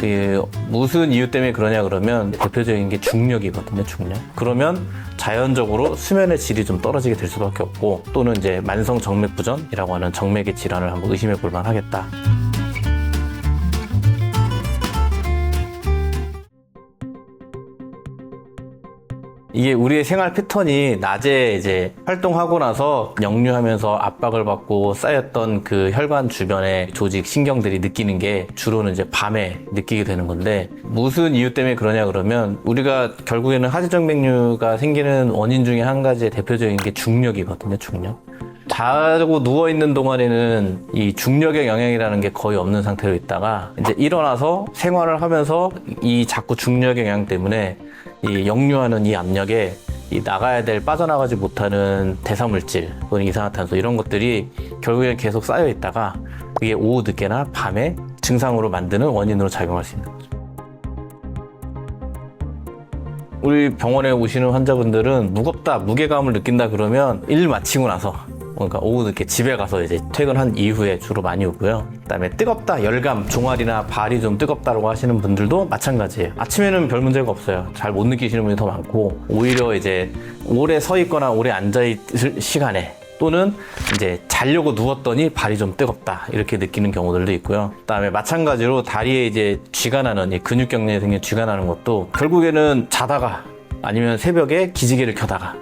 그 무슨 이유 때문에 그러냐 그러면 대표적인 게 중력이거든요. 중력. 그러면 자연적으로 수면의 질이 좀 떨어지게 될 수밖에 없고, 또는 이제 만성 정맥 부전이라고 하는 정맥의 질환을 한번 의심해 볼 만하겠다. 이게 우리의 생활 패턴이 낮에 이제 활동하고 나서 역류하면서 압박을 받고 쌓였던 그 혈관 주변의 조직, 신경들이 느끼는 게 주로는 이제 밤에 느끼게 되는 건데, 무슨 이유 때문에 그러냐 그러면 우리가 결국에는 하지정맥류가 생기는 원인 중에 한 가지의 대표적인 게 중력이거든요. 중력. 자고 누워있는 동안에는 이 중력의 영향이라는 게 거의 없는 상태로 있다가 이제 일어나서 생활을 하면서 이 자꾸 중력의 영향 때문에 이 역류하는 이 압력에 이 나가야 될, 빠져나가지 못하는 대사물질 또는 이산화탄소 이런 것들이 결국엔 계속 쌓여 있다가 그게 오후 늦게나 밤에 증상으로 만드는 원인으로 작용할 수 있는 거죠. 우리 병원에 오시는 환자분들은 무겁다, 무게감을 느낀다 그러면 일 마치고 나서, 그러니까 오후 늦게 집에 가서 이제 퇴근한 이후에 주로 많이 오고요. 그다음에 뜨겁다, 열감, 종아리나 발이 좀 뜨겁다라고 하시는 분들도 마찬가지예요. 아침에는 별 문제가 없어요. 잘 못 느끼시는 분이 더 많고, 오히려 이제 오래 서 있거나 오래 앉아 있을 시간에, 또는 이제 자려고 누웠더니 발이 좀 뜨겁다 이렇게 느끼는 경우들도 있고요. 그다음에 마찬가지로 다리에 이제 쥐가 나는, 이 근육경련에 생긴 쥐가 나는 것도 결국에는 자다가 아니면 새벽에 기지개를 켜다가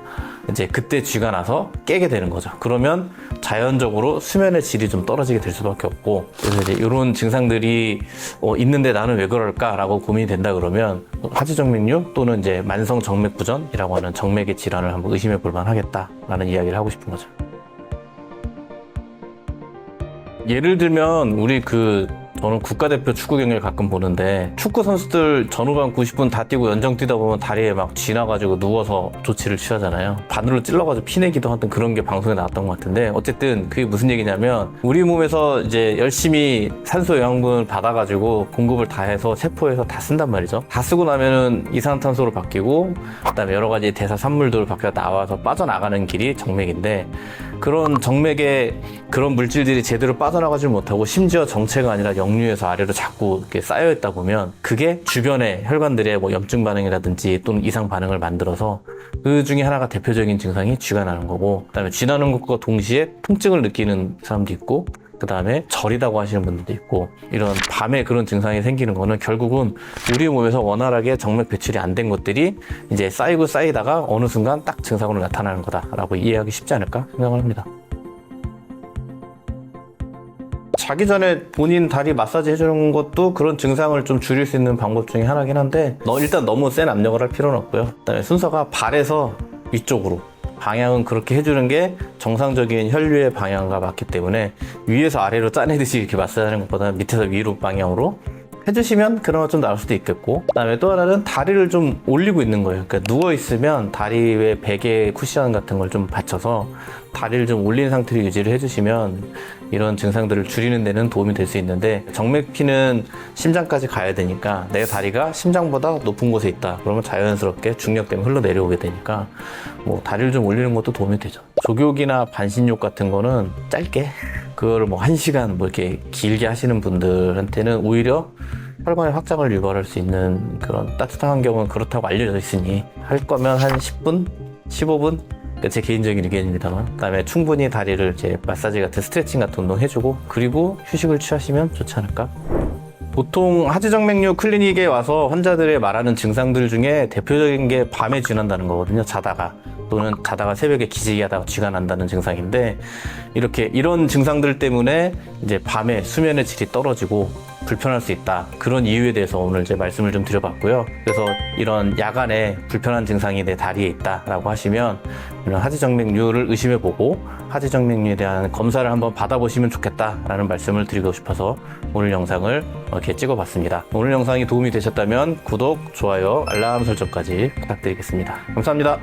이제 그때 쥐가 나서 깨게 되는 거죠. 그러면 자연적으로 수면의 질이 좀 떨어지게 될 수밖에 없고, 그래서 이제 이런 증상들이 있는데 나는 왜 그럴까라고 고민이 된다 그러면 하지정맥류 또는 이제 만성 정맥 부전이라고 하는 정맥의 질환을 한번 의심해 볼 만하겠다라는 이야기를 하고 싶은 거죠. 예를 들면 우리 저는 국가대표 축구 경기를 가끔 보는데, 축구 선수들 전후반 90분 다 뛰고 연정 뛰다 보면 다리에 막 쥐나가지고 누워서 조치를 취하잖아요. 바늘로 찔러가지고 피내기도 하던 그런 게 방송에 나왔던 것 같은데, 어쨌든 그게 무슨 얘기냐면 우리 몸에서 이제 열심히 산소 영양분을 받아가지고 공급을 다 해서 세포에서 다 쓴단 말이죠. 다 쓰고 나면은 이산화탄소로 바뀌고, 그다음에 여러 가지 대사 산물들을 바뀌어 나와서 빠져나가는 길이 정맥인데, 그런 정맥에 그런 물질들이 제대로 빠져나가지 못하고 심지어 정체가 아니라 역류해서 아래로 자꾸 이렇게 쌓여있다 보면 그게 주변의 혈관들의 뭐 염증 반응이라든지 또는 이상 반응을 만들어서 그 중에 하나가 대표적인 증상이 쥐가 나는 거고, 그다음에 쥐 나는 것과 동시에 통증을 느끼는 사람도 있고, 그 다음에 저리다고 하시는 분들도 있고, 이런 밤에 그런 증상이 생기는 거는 결국은 우리 몸에서 원활하게 정맥 배출이 안 된 것들이 이제 쌓이고 쌓이다가 어느 순간 딱 증상으로 나타나는 거다라고 이해하기 쉽지 않을까 생각을 합니다. 자기 전에 본인 다리 마사지 해주는 것도 그런 증상을 좀 줄일 수 있는 방법 중에 하나긴 한데, 일단 너무 센 압력을 할 필요는 없고요. 그다음에 순서가 발에서 위쪽으로, 방향은 그렇게 해주는 게 정상적인 혈류의 방향과 맞기 때문에 위에서 아래로 짜내듯이 이렇게 마사지하는 것보다는 밑에서 위로 방향으로 해주시면 그나마 좀 나을 수도 있겠고, 그 다음에 또 하나는 다리를 좀 올리고 있는 거예요. 그러니까 누워있으면 다리 위에 베개 쿠션 같은 걸 좀 받쳐서 다리를 좀 올린 상태로 유지를 해주시면 이런 증상들을 줄이는 데는 도움이 될 수 있는데, 정맥피는 심장까지 가야 되니까 내 다리가 심장보다 높은 곳에 있다 그러면 자연스럽게 중력 때문에 흘러내려오게 되니까 뭐 다리를 좀 올리는 것도 도움이 되죠. 족욕이나 반신욕 같은 거는 짧게, 그거를 뭐 1시간 뭐 이렇게 길게 하시는 분들한테는 오히려 혈관의 확장을 유발할 수 있는 그런 따뜻한 환경은 그렇다고 알려져 있으니, 할 거면 한 10분, 15분, 제 개인적인 의견입니다만, 그 다음에 충분히 다리를 이제 마사지 같은 스트레칭 같은 운동 해주고, 그리고 휴식을 취하시면 좋지 않을까? 보통 하지정맥류 클리닉에 와서 환자들의 말하는 증상들 중에 대표적인 게 밤에 쥐 난다는 거거든요. 자다가, 또는 자다가 새벽에 기지개 하다가 쥐가 난다는 증상인데, 이런 증상들 때문에 이제 밤에 수면의 질이 떨어지고 불편할 수 있다, 그런 이유에 대해서 오늘 이제 말씀을 좀 드려봤고요. 그래서 이런 야간에 불편한 증상이 내 다리에 있다라고 하시면 이런 하지정맥류를 의심해보고 하지정맥류에 대한 검사를 한번 받아보시면 좋겠다라는 말씀을 드리고 싶어서 오늘 영상을 이렇게 찍어봤습니다. 오늘 영상이 도움이 되셨다면 구독, 좋아요, 알람 설정까지 부탁드리겠습니다. 감사합니다.